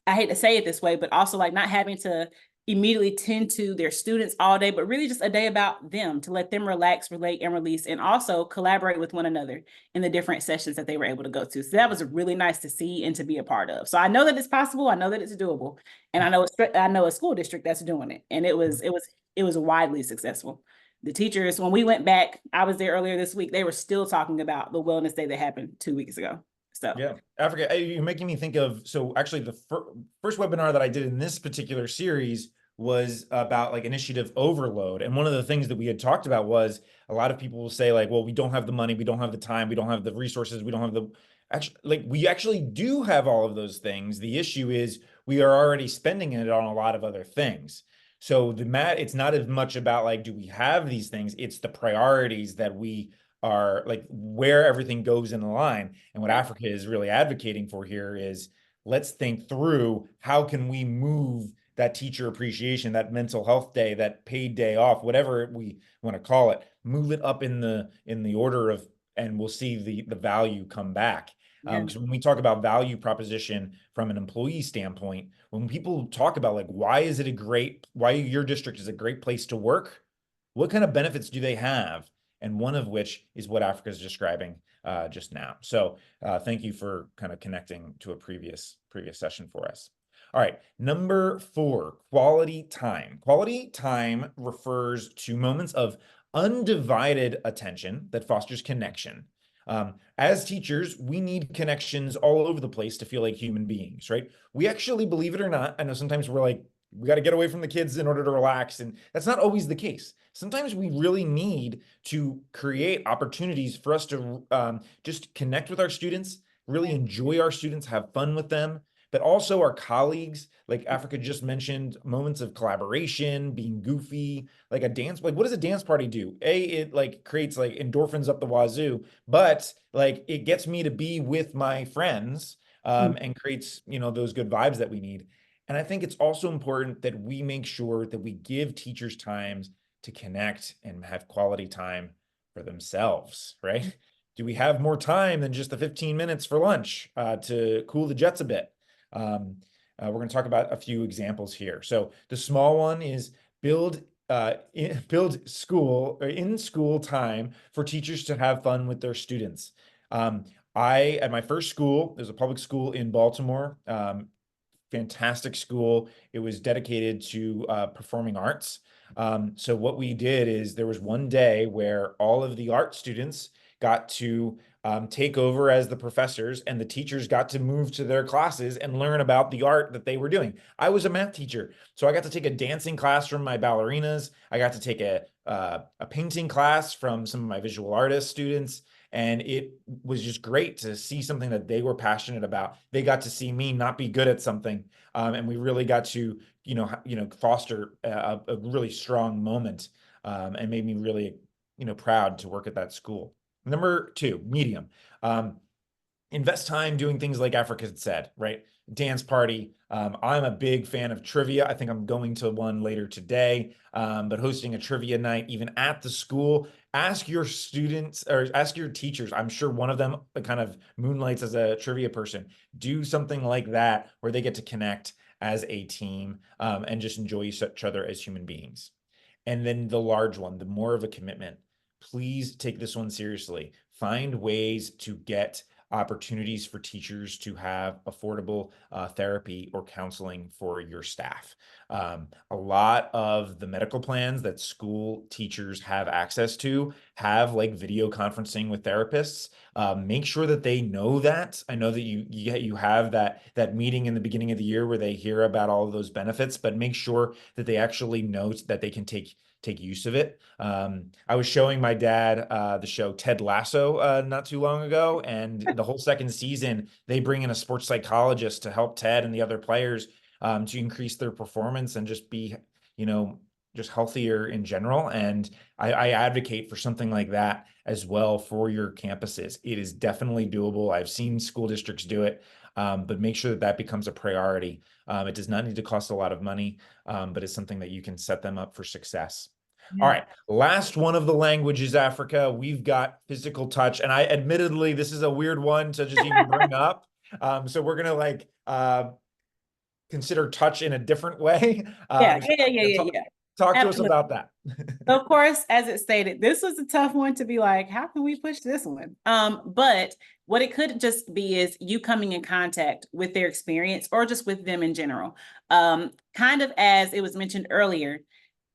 hate to say it this way, but also like not having to immediately tend to their students all day, but really just a day about them to let them relax, relate, and release, and also collaborate with one another in the different sessions that they were able to go to. So that was really nice to see and to be a part of. So I know that it's possible. I know that it's doable, and I know a school district that's doing it, and it was widely successful. The teachers, when we went back, I was there earlier this week. They were still talking about the wellness day that happened 2 weeks ago. So. Yeah, Africa, you're making me think of, so actually the first webinar that I did in this particular series was about like initiative overload. And one of the things that we had talked about was a lot of people will say like, well, we don't have the money, we don't have the time, we don't have the resources, we don't have the, actually, like we actually do have all of those things. The issue is we are already spending it on a lot of other things. So it's not as much about like, do we have these things? It's the priorities that we are like where everything goes in the line. And what Right. Africa is really advocating for here is let's think through how can we move that teacher appreciation, that mental health day, that paid day off, whatever we want to call it, move it up in the order of, and we'll see the value come back. Yeah. Because when we talk about value proposition from an employee standpoint, when people talk about like why your district is a great place to work, what kind of benefits do they have? And one of which is what Africa is describing just now. So thank you for kind of connecting to a previous session for us. All right, number 4, quality time. Quality time refers to moments of undivided attention that fosters connection. As teachers, we need connections all over the place to feel like human beings, right? We actually, believe it or not, I know sometimes we're like, we got to get away from the kids in order to relax. And that's not always the case. Sometimes we really need to create opportunities for us to just connect with our students, really enjoy our students, have fun with them, but also our colleagues. Like Africa just mentioned, moments of collaboration, being goofy, like a dance. Like, what does a dance party do? It like creates like endorphins up the wazoo, but like it gets me to be with my friends and creates, those good vibes that we need. And I think it's also important that we make sure that we give teachers times to connect and have quality time for themselves, right? Do we have more time than just the 15 minutes for lunch to cool the jets a bit? We're going to talk about a few examples here. So the small one is build build school or in school time for teachers to have fun with their students. Um, at my first school, there's a public school in Baltimore. Fantastic school. It was dedicated to performing arts. So what we did is there was one day where all of the art students got to take over as the professors, and the teachers got to move to their classes and learn about the art that they were doing. I was a math teacher, so I got to take a dancing class from my ballerinas. I got to take a painting class from some of my visual artist students. And it was just great to see something that they were passionate about. They got to see me not be good at something, and we really got to, foster a really strong moment, and made me really, proud to work at that school. Number two, medium. Um, Invest time doing things like Africa had said, right? Dance party. I'm a big fan of trivia. I think I'm going to one later today, but hosting a trivia night, even at the school, ask your students or ask your teachers. I'm sure one of them kind of moonlights as a trivia person. Do something like that where they get to connect as a team, and just enjoy each other as human beings. And then the large one, the more of a commitment. Please take this one seriously. Find ways to get opportunities for teachers to have affordable therapy or counseling for your staff. A lot of the medical plans that school teachers have access to have like video conferencing with therapists. Make sure that they know that. I know that you have that meeting in the beginning of the year where they hear about all of those benefits, but make sure that they actually know that they can take use of it. I was showing my dad the show Ted Lasso not too long ago, and the whole second season, they bring in a sports psychologist to help Ted and the other players to increase their performance and just be, just healthier in general. And I advocate for something like that as well for your campuses. It is definitely doable. I've seen school districts do it, but make sure that that becomes a priority. It does not need to cost a lot of money, but it's something that you can set them up for success. All Yeah. right, last one of the languages, Africa. We've got physical touch, and I admittedly, this is a weird one to just even bring up. So we're gonna consider touch in a different way. Yeah, So, yeah, yeah, yeah, yeah. talk to us Absolutely. about that. Of course, as it stated, this was a tough one to be like, how can we push this one? But what it could just be is you coming in contact with their experience or just with them in general. Kind of as it was mentioned earlier,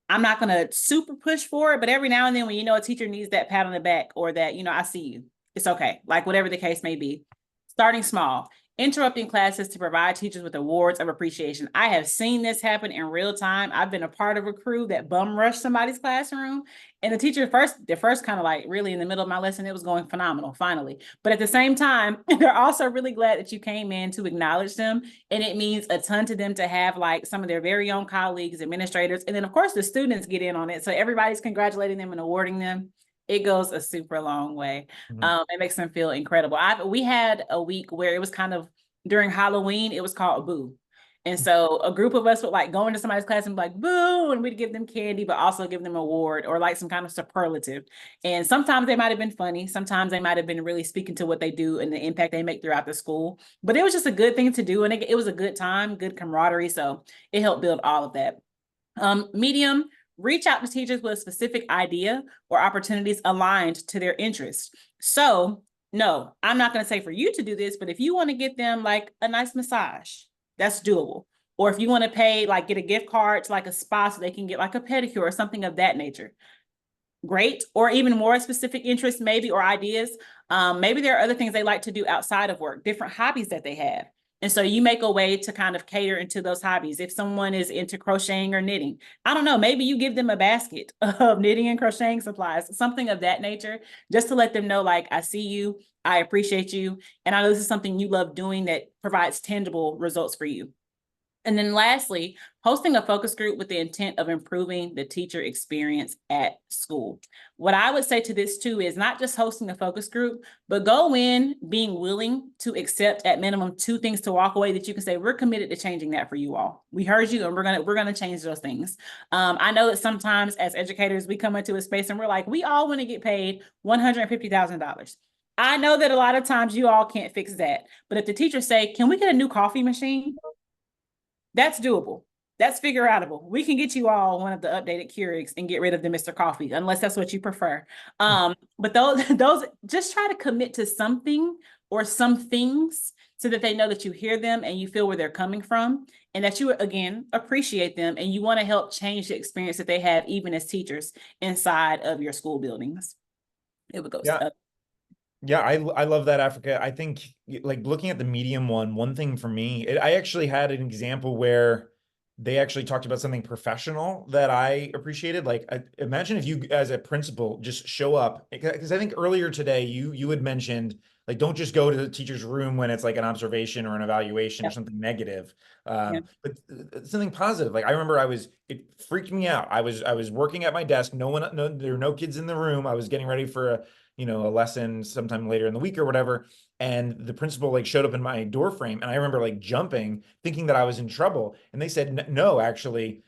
I'm not going to super push for it, but every now and then when you know a teacher needs that pat on the back or that, I see you, it's okay. Like whatever the case may be. Starting small, interrupting classes to provide teachers with awards of appreciation. I have seen this happen in real time. I've been a part of a crew that bum rushed somebody's classroom, and the first kind of like really in the middle of my lesson, it was going phenomenal, finally. But at the same time, they're also really glad that you came in to acknowledge them. And it means a ton to them to have like some of their very own colleagues, administrators, and then of course the students get in on it. So everybody's congratulating them and awarding them. It goes a super long way. Mhm. It makes them feel incredible. We had a week where it was kind of during Halloween, it was called Boo. And so a group of us would like go into somebody's class and be like, boo, and we'd give them candy, but also give them an award or like some kind of superlative. And sometimes they might have been funny. Sometimes they might have been really speaking to what they do and the impact they make throughout the school. But it was just a good thing to do. And it was a good time, good camaraderie. So it helped build all of that. Medium, reach out to teachers with a specific idea or opportunities aligned to their interests. So no, I'm not going to say for you to do this, but if you want to get them like a nice massage, that's doable. Or if you want to pay, like get a gift card to like a spa so they can get like a pedicure or something of that nature, great. Or even more specific interests maybe or ideas. Maybe there are other things they like to do outside of work, different hobbies that they have. And so you make a way to kind of cater into those hobbies. If someone is into crocheting or knitting, I don't know, maybe you give them a basket of knitting and crocheting supplies, something of that nature, just to let them know, like, I see you, I appreciate you, and I know this is something you love doing that provides tangible results for you. And then lastly, hosting a focus group with the intent of improving the teacher experience at school. What I would say to this too is not just hosting a focus group, but go in being willing to accept at minimum 2 things to walk away that you can say, we're committed to changing that for you all. We heard you and we're gonna change those things. I know that sometimes as educators, we come into a space and we're like, we all want to get paid $150,000. I know that a lot of times you all can't fix that. But if the teachers say, can we get a new coffee machine? That's doable. That's figure outable. We can get you all one of the updated Keurigs and get rid of the Mr. Coffee, unless that's what you prefer. But those just try to commit to something or some things so that they know that you hear them and you feel where they're coming from, and that you again appreciate them and you want to help change the experience that they have even as teachers inside of your school buildings. It would go Yeah. Yeah, I love that, Africa. I think like looking at the medium one thing for me, I actually had an example where they actually talked about something professional that I appreciated. Like, imagine if you, as a principal, just show up, because I think earlier today you had mentioned like don't just go to the teacher's room when it's like an observation or an evaluation or Yeah. something negative, Yeah. but something positive. Like I remember it freaked me out. I was working at my desk. There were no kids in the room. I was getting ready for a lesson sometime later in the week or whatever. And the principal like showed up in my door frame, and I remember like jumping, thinking that I was in trouble. And they said, no, actually,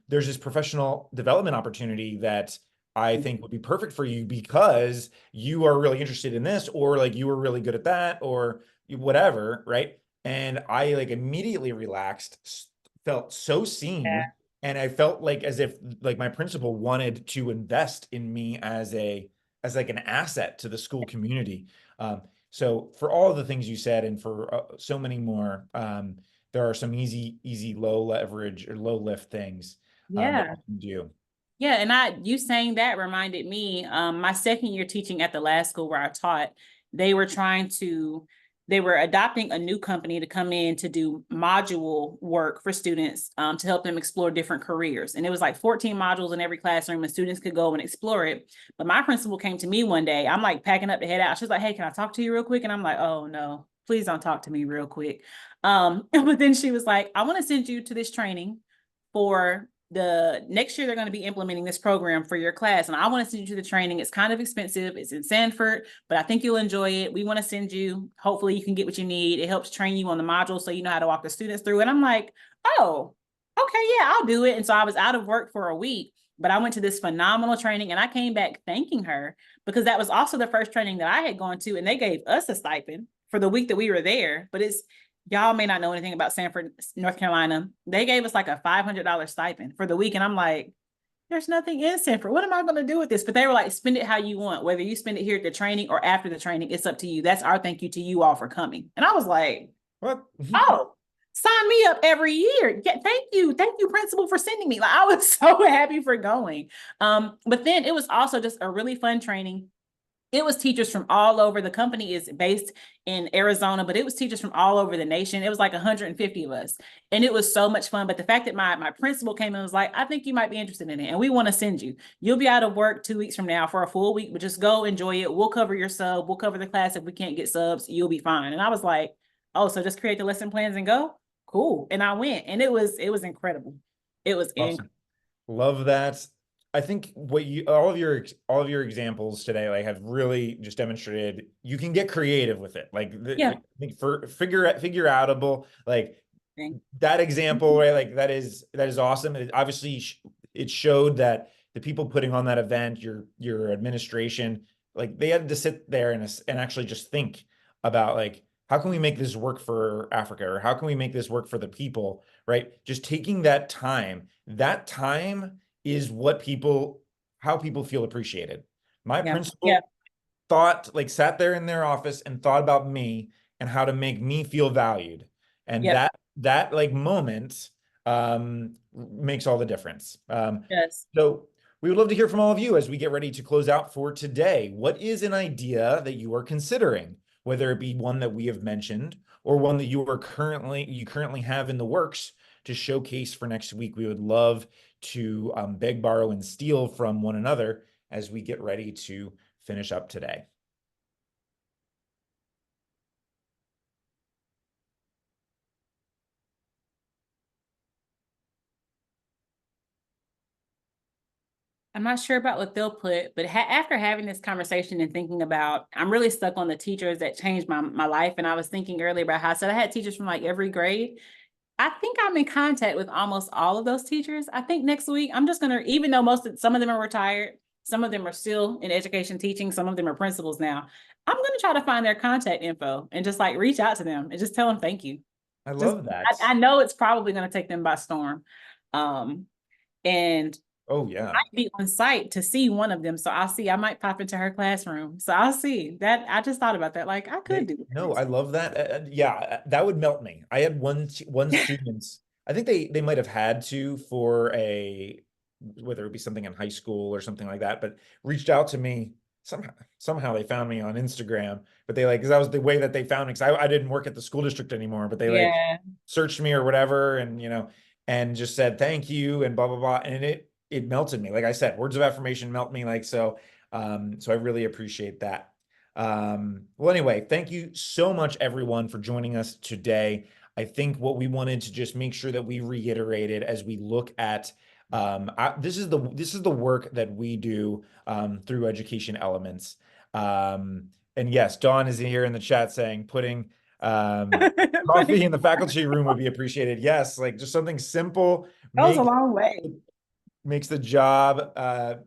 there's this professional development opportunity that I think would be perfect for you because you are really interested in this, or like you were really good at that, or whatever, right? And I like immediately relaxed, felt so Yeah. seen, and I felt like as if like my principal wanted to invest in me as like an asset to the school community. So for all of the things you said, and for so many more, there are some easy, low leverage or low lift things that Yeah. you can do. Yeah, and you saying that reminded me, my second year teaching at the last school where I taught, they were trying to, they were adopting a new company to come in to do module work for students, to help them explore different careers. And it was like 14 modules in every classroom, and students could go and explore it. But my principal came to me one day. I'm like packing up to head out. She's like, "Hey, can I talk to you real quick?" And I'm like, "Oh no, please don't talk to me real quick." But then she was like, "I want to send you to this training for the next year. They're going to be implementing this program for your class, and I want to send you to the training. It's kind of expensive. It's in Sanford, but I think you'll enjoy it. We want to send you. Hopefully you can get what you need. It helps train you on the module so you know how to walk the students through." And I'm like, "Oh, okay, yeah, I'll do it." And so I was out of work for a week, but I went to this phenomenal training, and I came back thanking her because that was also the first training that I had gone to, and they gave us a stipend for the week that we were there. But it's, y'all may not know anything about Sanford, North Carolina. They gave us like a $500 stipend for the week. And I'm like, "There's nothing in Sanford. What am I going to do with this?" But they were like, "Spend it how you want. Whether you spend it here at the training or after the training, it's up to you. That's our thank you to you all for coming." And I was like, What? "Oh, sign me up every year. Yeah, thank you. Thank you, principal, for sending me." Like, I was so happy for going. But then it was also just a really fun training. It was teachers from all over. The company is based in Arizona, but it was teachers from all over the nation. It was like 150 of us, and it was so much fun. But the fact that my principal came and was like, "I think you might be interested in it, and we want to send you. You'll be out of work 2 weeks from now for a full week, but just go enjoy it. We'll cover your sub. We'll cover the class. If we can't get subs, you'll be fine." And I was like, "Oh, so just create the lesson plans and go? Cool." And I went, and it was incredible. It was incredible. Awesome. Love that. I think what you all of your examples today like have really just demonstrated you can get creative with it. Like Yeah. I think for figure outable, like Thank that example, right? Like that is awesome. It obviously it showed that the people putting on that event, your administration, like they had to sit there and actually just think about like how can we make this work for Africa, or how can we make this work for the people, right? Just taking that time. That time is how people feel appreciated. My Yeah. Yeah. principal sat there in their office and thought about me and how to make me feel valued. And Yep. that like moment makes all the difference. Yes. So we would love to hear from all of you as we get ready to close out for today. What is an idea that you are considering, whether it be one that we have mentioned or one that you currently have in the works to showcase for next week? We would love to beg, borrow, and steal from one another as we get ready to finish up today. I'm not sure about what they'll put, but after having this conversation and thinking about, I'm really stuck on the teachers that changed my life. And I was thinking earlier about how I said I had teachers from like every grade. I think I'm in contact with almost all of those teachers. I think next week I'm just gonna, even though some of them are retired, some of them are still in education teaching, some of them are principals now. I'm gonna try to find their contact info and just like reach out to them and just tell them thank you. I Just love that. I know it's probably going to take them by storm. Um, and Oh yeah. might be on site to see one of them. So I'll see. I might pop into her classroom. So I'll see that. I just thought about that. Like I could do that No, next I week. love that. Yeah, that would melt me. I had one student. I think they might have had to for a whether it be something in high school or something like that, but reached out to me somehow they found me on Instagram, but they like because that was the way that they found me because I didn't work at the school district anymore, but they like Yeah. searched me or whatever and and just said thank you and blah blah blah and it melted me. Like I said, words of affirmation melt me like so so I really appreciate that. Well, anyway, thank you so much, everyone, for joining us today. I think what we wanted to just make sure that we reiterated as we look at this is the work that we do through Education Elements. And yes, Dawn is here in the chat saying putting But coffee in the faculty room would be appreciated. Yes, like just something simple goes a make long way. makes the job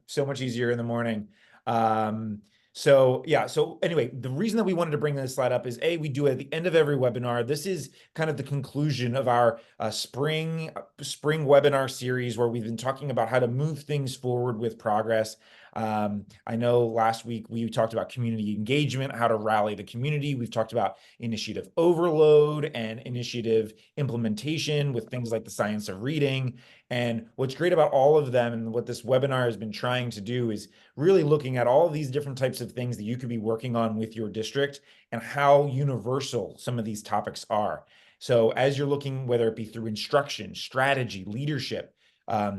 so much easier in the morning. So yeah, so anyway, the reason that we wanted to bring this slide up is we do it at the end of every webinar. This is kind of the conclusion of our spring webinar series where we've been talking about how to move things forward with progress. I know last week we talked about community engagement, how to rally the community. We've talked about initiative overload and initiative implementation with things like the science of reading. And what's great about all of them and what this webinar has been trying to do is really looking at all of these different types of things that you could be working on with your district and how universal some of these topics are. So as you're looking, whether it be through instruction, strategy, leadership,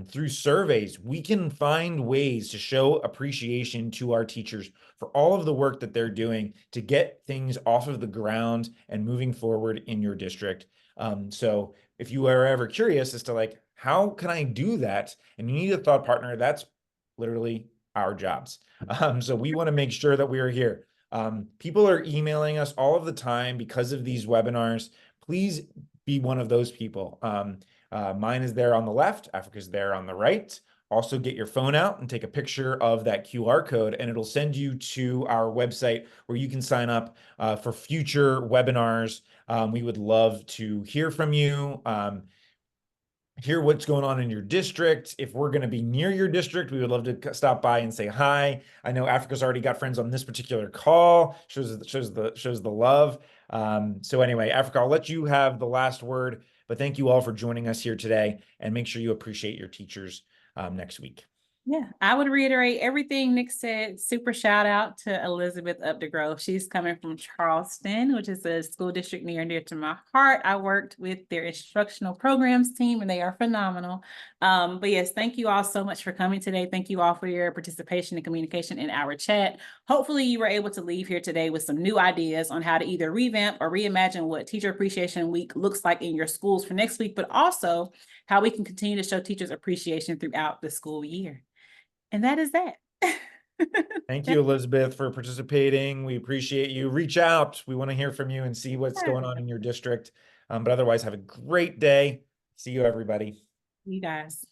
through surveys, we can find ways to show appreciation to our teachers for all of the work that they're doing to get things off of the ground and moving forward in your district. So if you are ever curious as to like, how can I do that? And you need a thought partner, that's literally our jobs. So we want to make sure that we are here. People are emailing us all of the time because of these webinars. Please be one of those people. Mine is there on the left, Africa's there on the right. Also get your phone out and take a picture of that QR code and it'll send you to our website where you can sign up for future webinars. We would love to hear from you. Hear what's going on in your district. If we're going to be near your district, we would love to stop by and say hi. I know Africa's already got friends on this particular call. Shows the love. So anyway, Africa, I'll let you have the last word, but thank you all for joining us here today and make sure you appreciate your teachers next week. Yeah, I would reiterate everything Nick said. Super shout out to Elizabeth Updegrove. She's coming from Charleston, which is a school district near and dear to my heart. I worked with their instructional programs team and they are phenomenal. But yes, thank you all so much for coming today. Thank you all for your participation and communication in our chat. Hopefully you were able to leave here today with some new ideas on how to either revamp or reimagine what Teacher Appreciation Week looks like in your schools for next week, but also how we can continue to show teachers appreciation throughout the school year. And that is that. Thank you, Elizabeth, for participating. We appreciate you. Reach out. We want to hear from you and see what's going on in your district. But otherwise, have a great day. See you, everybody. You guys.